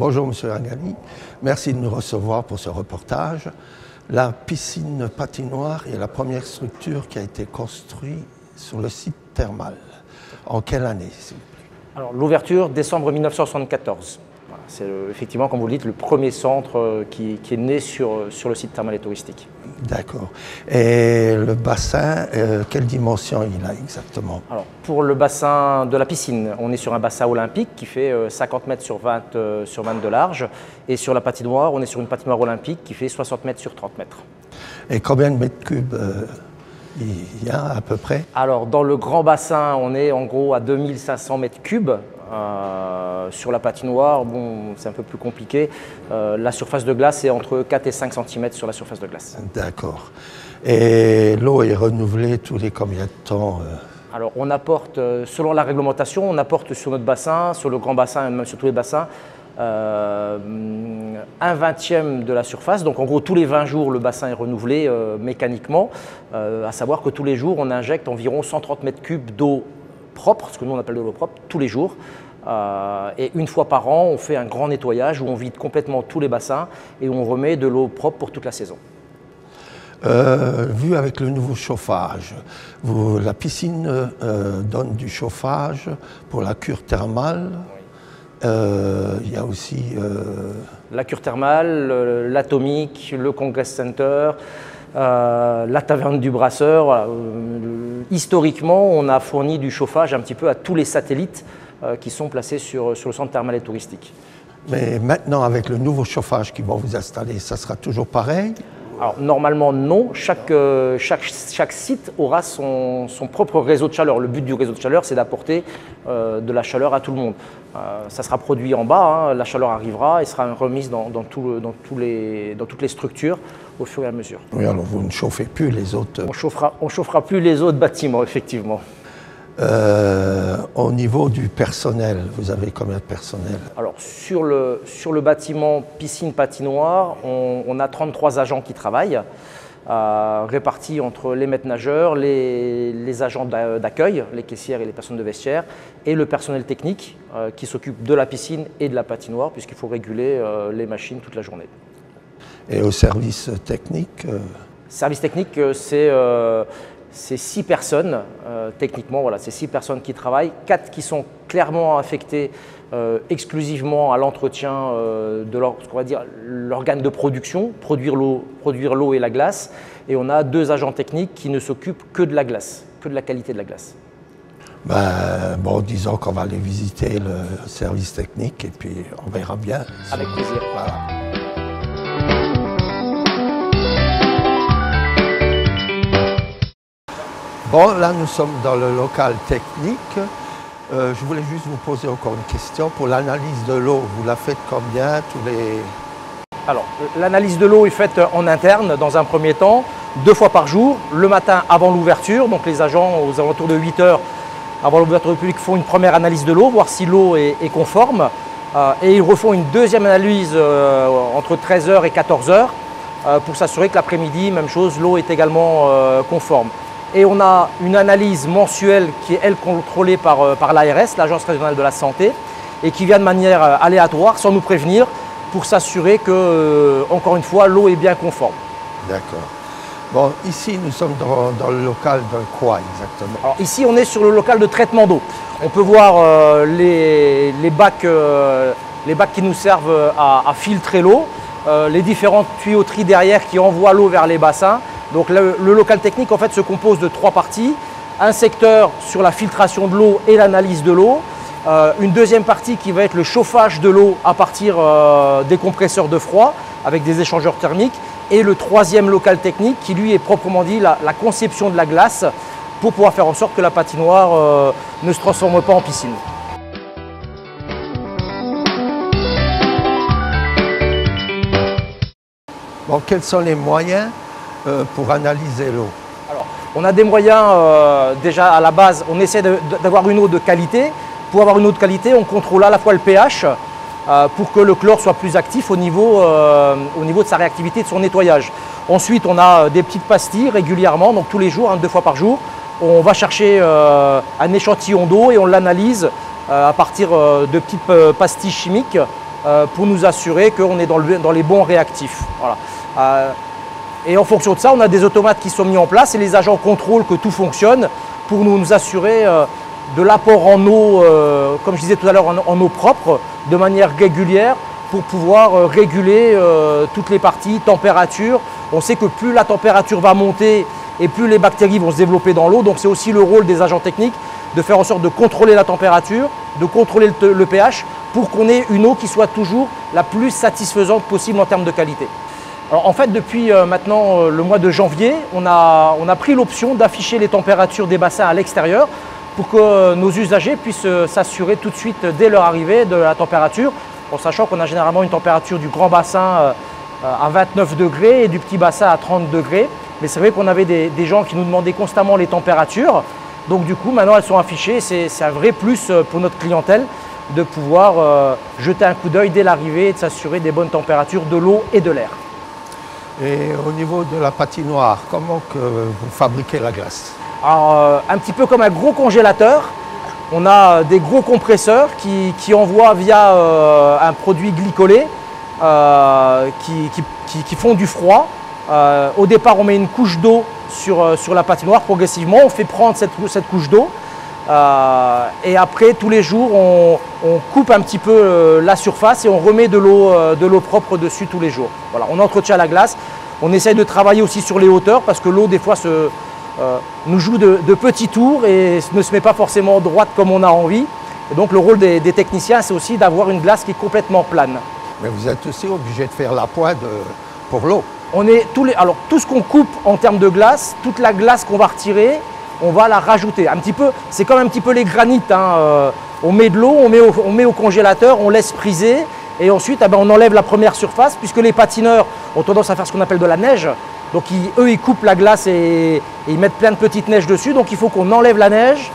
Bonjour Monsieur Agali, merci de nous recevoir pour ce reportage. La piscine patinoire est la première structure qui a été construite sur le site thermal. En quelle année, s'il vous plaît? Alors l'ouverture, décembre 1974. Voilà, c'est effectivement, comme vous le dites, le premier centre qui est né sur le site thermal et touristique. D'accord. Et le bassin, quelle dimension il a exactement? Alors, pour le bassin de la piscine, on est sur un bassin olympique qui fait 50 mètres sur 20 de large. Et sur la patinoire, on est sur une patinoire olympique qui fait 60 mètres sur 30 mètres. Et combien de mètres cubes il y a à peu près? Alors, dans le grand bassin, on est en gros à 2500 mètres cubes. Sur la patinoire, bon, c'est un peu plus compliqué. La surface de glace est entre 4 et 5 cm sur la surface de glace. D'accord. Et l'eau est renouvelée tous les combien de temps? Alors, on apporte, selon la réglementation, on apporte sur notre bassin, sur le grand bassin et même sur tous les bassins, 1/20 de la surface. Donc, en gros, tous les 20 jours, le bassin est renouvelé mécaniquement. À savoir que tous les jours, on injecte environ 130 mètres cubes d'eau propre, ce que nous on appelle de l'eau propre, tous les jours. Et une fois par an, on fait un grand nettoyage où on vide complètement tous les bassins et où on remet de l'eau propre pour toute la saison. Vu avec le nouveau chauffage, la piscine donne du chauffage pour la cure thermale. Il y a aussi la cure thermale, l'atomique, le Congress Center, la taverne du brasseur. Voilà. Historiquement, on a fourni du chauffage un petit peu à tous les satellites qui sont placés sur le centre thermal et touristique. Mais maintenant, avec le nouveau chauffage qu'ils vont vous installer, ça sera toujours pareil? Alors, normalement, non. Chaque site aura son propre réseau de chaleur. Le but du réseau de chaleur, c'est d'apporter de la chaleur à tout le monde. Ça sera produit en bas, hein, la chaleur arrivera et sera remise dans toutes les structures au fur et à mesure. Oui, alors vous ne chauffez plus les autres? On chauffera plus les autres bâtiments, effectivement. Au niveau du personnel, vous avez combien de personnel? Alors, sur le bâtiment piscine-patinoire, on a 33 agents qui travaillent, répartis entre les maîtres nageurs, les agents d'accueil, les caissières et les personnes de vestiaire, et le personnel technique qui s'occupe de la piscine et de la patinoire, puisqu'il faut réguler les machines toute la journée. Et au service technique? Service technique, c'est 6 personnes, techniquement, voilà, c'est 6 personnes qui travaillent, 4 qui sont clairement affectées exclusivement à l'entretien de l'organe de production, produire l'eau et la glace, et on a 2 agents techniques qui ne s'occupent que de la glace, que de la qualité de la glace. Bon, disons qu'on va aller visiter le service technique et puis on verra bien. Avec plaisir. Voilà. Bon, là, nous sommes dans le local technique. Je voulais juste vous poser encore une question. Pour l'analyse de l'eau, vous la faites combien tous les... Alors, l'analyse de l'eau est faite en interne dans un premier temps, 2 fois par jour, le matin avant l'ouverture. Donc, les agents, aux alentours de 8 heures avant l'ouverture du public, font une première analyse de l'eau, voir si l'eau est conforme. Et ils refont une deuxième analyse entre 13 h et 14 h pour s'assurer que l'après-midi, même chose, l'eau est également conforme. Et on a une analyse mensuelle qui est, elle, contrôlée par l'ARS, l'Agence régionale de la santé, et qui vient de manière aléatoire, sans nous prévenir, pour s'assurer que, encore une fois, l'eau est bien conforme. D'accord. Bon, ici, nous sommes dans le local de quoi exactement? Alors ici, on est sur le local de traitement d'eau. On peut voir les bacs qui nous servent à filtrer l'eau, les différentes tuyauteries derrière qui envoient l'eau vers les bassins. Donc le local technique en fait se compose de 3 parties. Un secteur sur la filtration de l'eau et l'analyse de l'eau. Une deuxième partie qui va être le chauffage de l'eau à partir des compresseurs de froid avec des échangeurs thermiques. Et le 3e local technique qui lui est proprement dit la conception de la glace pour pouvoir faire en sorte que la patinoire ne se transforme pas en piscine. Bon, quels sont les moyens pour analyser l'eau? Alors, on a des moyens, déjà à la base, on essaie d'avoir une eau de qualité. Pour avoir une eau de qualité, on contrôle à la fois le pH pour que le chlore soit plus actif au niveau de sa réactivité et de son nettoyage. Ensuite, on a des petites pastilles régulièrement, donc tous les jours, 2 fois par jour. On va chercher un échantillon d'eau et on l'analyse à partir de petites pastilles chimiques pour nous assurer qu'on est dans les bons réactifs. Voilà. Et en fonction de ça, on a des automates qui sont mis en place et les agents contrôlent que tout fonctionne pour nous assurer de l'apport en eau, comme je disais tout à l'heure, en eau propre, de manière régulière pour pouvoir réguler toutes les parties, température. On sait que plus la température va monter et plus les bactéries vont se développer dans l'eau. Donc c'est aussi le rôle des agents techniques de faire en sorte de contrôler la température, de contrôler le pH pour qu'on ait une eau qui soit toujours la plus satisfaisante possible en termes de qualité. Alors, en fait, depuis maintenant le mois de janvier, on a pris l'option d'afficher les températures des bassins à l'extérieur pour que nos usagers puissent s'assurer tout de suite dès leur arrivée de la température, en sachant qu'on a généralement une température du grand bassin à 29 degrés et du petit bassin à 30 degrés. Mais c'est vrai qu'on avait des gens qui nous demandaient constamment les températures. Donc du coup, maintenant elles sont affichées. C'est un vrai plus pour notre clientèle de pouvoir jeter un coup d'œil dès l'arrivée et de s'assurer des bonnes températures de l'eau et de l'air. Et au niveau de la patinoire, comment que vous fabriquez la glace? Alors, un petit peu comme un gros congélateur, on a des gros compresseurs qui envoient via un produit glycolé qui font du froid. Au départ, on met une couche d'eau sur la patinoire progressivement. On fait prendre cette couche d'eau et après, tous les jours, on coupe un petit peu la surface et on remet de l'eau propre dessus tous les jours. Voilà, on entretient la glace. On essaye de travailler aussi sur les hauteurs parce que l'eau, des fois, nous joue de petits tours et ne se met pas forcément droite comme on a envie. Et donc, le rôle des techniciens, c'est aussi d'avoir une glace qui est complètement plane. Mais vous êtes aussi obligé de faire la pointe pour l'eau. Alors, tout ce qu'on coupe en termes de glace, toute la glace qu'on va retirer, on va la rajouter. C'est comme un petit peu les granites. On met de l'eau, on met au congélateur, on laisse friser et ensuite on enlève la première surface puisque les patineurs ont tendance à faire ce qu'on appelle de la neige. Donc eux, ils coupent la glace et ils mettent plein de petites neiges dessus. Donc il faut qu'on enlève la neige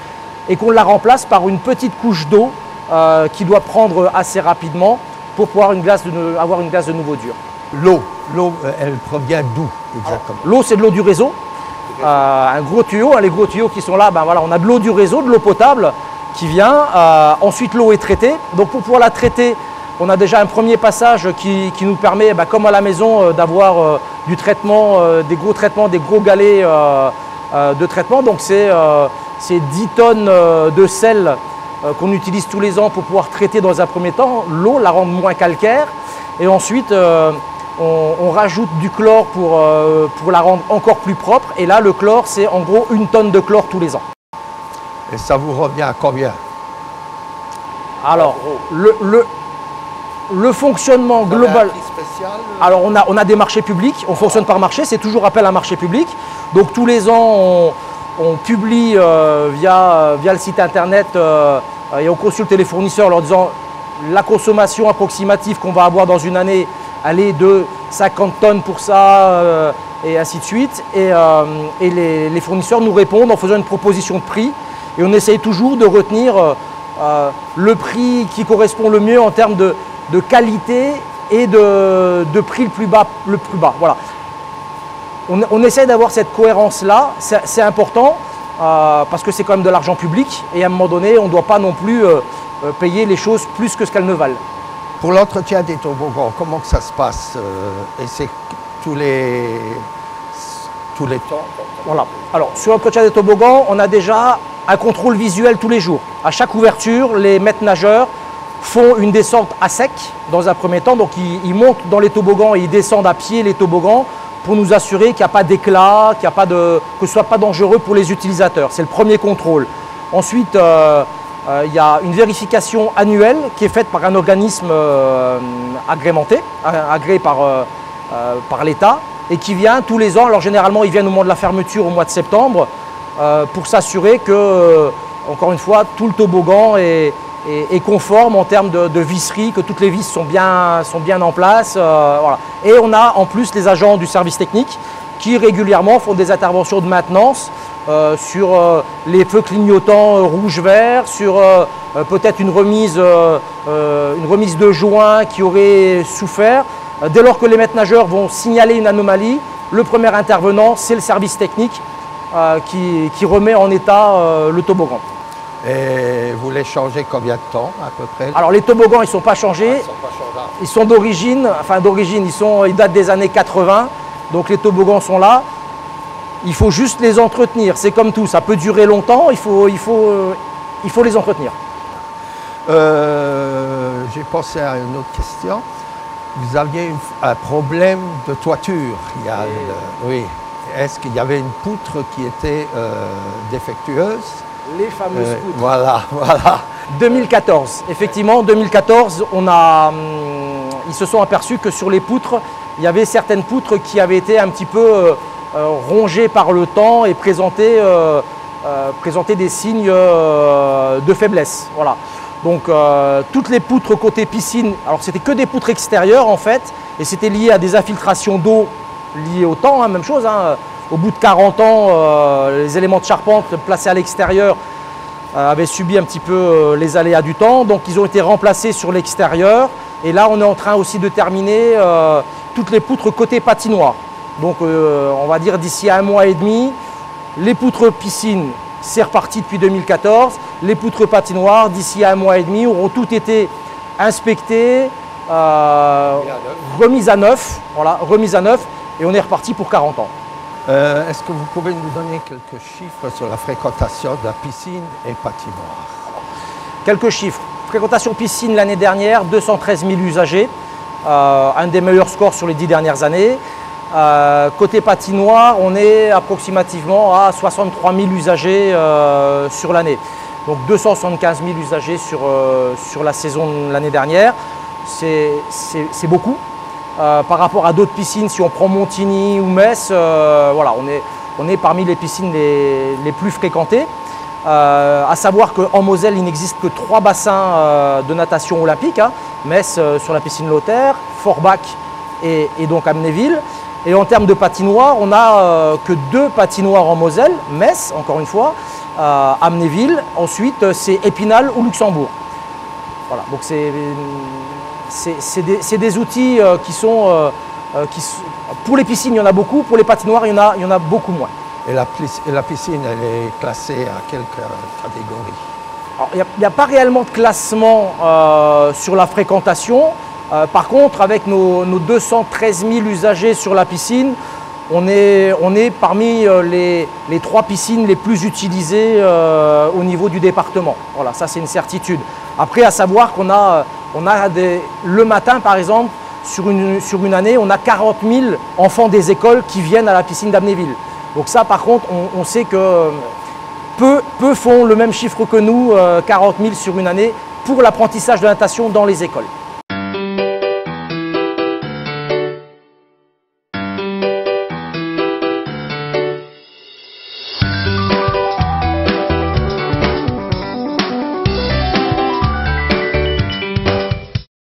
et qu'on la remplace par une petite couche d'eau qui doit prendre assez rapidement pour pouvoir avoir une glace de nouveau dur. L'eau, elle provient d'où exactement? L'eau, c'est de l'eau du réseau. Un gros tuyau, les gros tuyaux qui sont là, voilà, on a de l'eau du réseau, de l'eau potable qui vient. Ensuite, l'eau est traitée. Donc pour pouvoir la traiter, on a déjà un premier passage qui nous permet, comme à la maison, d'avoir du traitement, des gros galets de traitement. Donc c'est 10 tonnes de sel qu'on utilise tous les ans pour pouvoir traiter dans un premier temps l'eau, la rendre moins calcaire. Et ensuite, on rajoute du chlore pour la rendre encore plus propre. Et là, le chlore, c'est en gros 1 tonne de chlore tous les ans. Et ça vous revient à combien? Alors, le fonctionnement global. Alors, on a des marchés publics. On fonctionne par marché. C'est toujours appel à marché public. Donc, tous les ans, on publie via le site internet et on consulte les fournisseurs en leur disant la consommation approximative qu'on va avoir dans une année, elle est de 50 tonnes pour ça et ainsi de suite. Et les fournisseurs nous répondent en faisant une proposition de prix et on essaye toujours de retenir le prix qui correspond le mieux en termes de qualité et de prix le plus bas. Voilà. On essaie d'avoir cette cohérence-là, c'est important parce que c'est quand même de l'argent public et à un moment donné, on ne doit pas non plus payer les choses plus que ce qu'elles ne valent. Pour l'entretien des toboggans, comment que ça se passe? Et c'est tous les temps? Voilà. Alors, sur l'entretien des toboggans, on a déjà un contrôle visuel tous les jours. À chaque ouverture, les maîtres nageurs font une descente à sec dans un premier temps. Donc, ils montent dans les toboggans et ils descendent à pied les toboggans pour nous assurer qu'il n'y a pas d'éclat, que ce ne soit pas dangereux pour les utilisateurs. C'est le premier contrôle. Ensuite, il y a une vérification annuelle qui est faite par un organisme agrémenté, agréé par l'État et qui vient tous les ans. Alors généralement, ils viennent au moment de la fermeture au mois de septembre pour s'assurer que, encore une fois, tout le toboggan est conforme en termes de visserie, que toutes les vis sont bien en place. Voilà. Et on a en plus les agents du service technique qui régulièrement font des interventions de maintenance sur les feux clignotants rouge-vert, sur peut-être une remise de joint qui aurait souffert. Dès lors que les maîtres nageurs vont signaler une anomalie, le premier intervenant, c'est le service technique qui remet en état le toboggan. Et vous les changez combien de temps à peu près? Alors les toboggans, ils ne sont pas changés. Ils sont pas changeables. Ils sont d'origine, ils datent des années 80. Donc les toboggans sont là. Il faut juste les entretenir. C'est comme tout, ça peut durer longtemps. Il faut les entretenir. J'ai pensé à une autre question. Vous aviez un problème de toiture. Oui. Est-ce qu'il y avait une poutre qui était défectueuse? Les fameuses poutres. Voilà. 2014. Effectivement, en 2014, ils se sont aperçus que sur les poutres, il y avait certaines poutres qui avaient été un petit peu rongées par le temps et présentaient des signes de faiblesse. Voilà. Donc toutes les poutres côté piscine, alors c'était que des poutres extérieures en fait, et c'était lié à des infiltrations d'eau liées au temps, hein, même chose. Hein. Au bout de 40 ans, les éléments de charpente placés à l'extérieur avaient subi un petit peu les aléas du temps, donc ils ont été remplacés sur l'extérieur. Et là, on est en train aussi de terminer toutes les poutres côté patinoire. Donc on va dire d'ici 1 mois et demi, les poutres piscine, c'est reparti depuis 2014. Les poutres patinoires, d'ici 1 mois et demi, auront toutes été inspectées, remises à neuf. Voilà, remises à neuf, et on est reparti pour 40 ans. Est-ce que vous pouvez nous donner quelques chiffres sur la fréquentation de la piscine et patinoire? Quelques chiffres. Fréquentation piscine l'année dernière, 213 000 usagers, un des meilleurs scores sur les 10 dernières années. Côté patinoire, on est approximativement à 63 000 usagers sur l'année. Donc 275 000 usagers sur la saison de l'année dernière. C'est beaucoup. Par rapport à d'autres piscines, si on prend Montigny ou Metz, voilà, on est parmi les piscines les plus fréquentées. À savoir qu'en Moselle, il n'existe que 3 bassins de natation olympique. Hein. Metz sur la piscine Lothaire, Forbach et donc Amnéville. Et en termes de patinoire, on n'a que 2 patinoires en Moselle, Metz, encore une fois, Amnéville. Ensuite, c'est Épinal ou Luxembourg. Voilà, donc c'est des outils pour les piscines, il y en a beaucoup, pour les patinoires, il y en a beaucoup moins. Et la piscine, elle est classée à quelle catégorie? Alors, il n'y a pas réellement de classement sur la fréquentation. Par contre, avec nos 213 000 usagers sur la piscine, on est parmi les 3 piscines les plus utilisées au niveau du département. Voilà, ça c'est une certitude. Après, à savoir qu'on a le matin, par exemple, sur une année, on a 40 000 enfants des écoles qui viennent à la piscine d'Amnéville. Donc ça, par contre, on sait que peu font le même chiffre que nous, 40 000 sur une année, pour l'apprentissage de natation dans les écoles.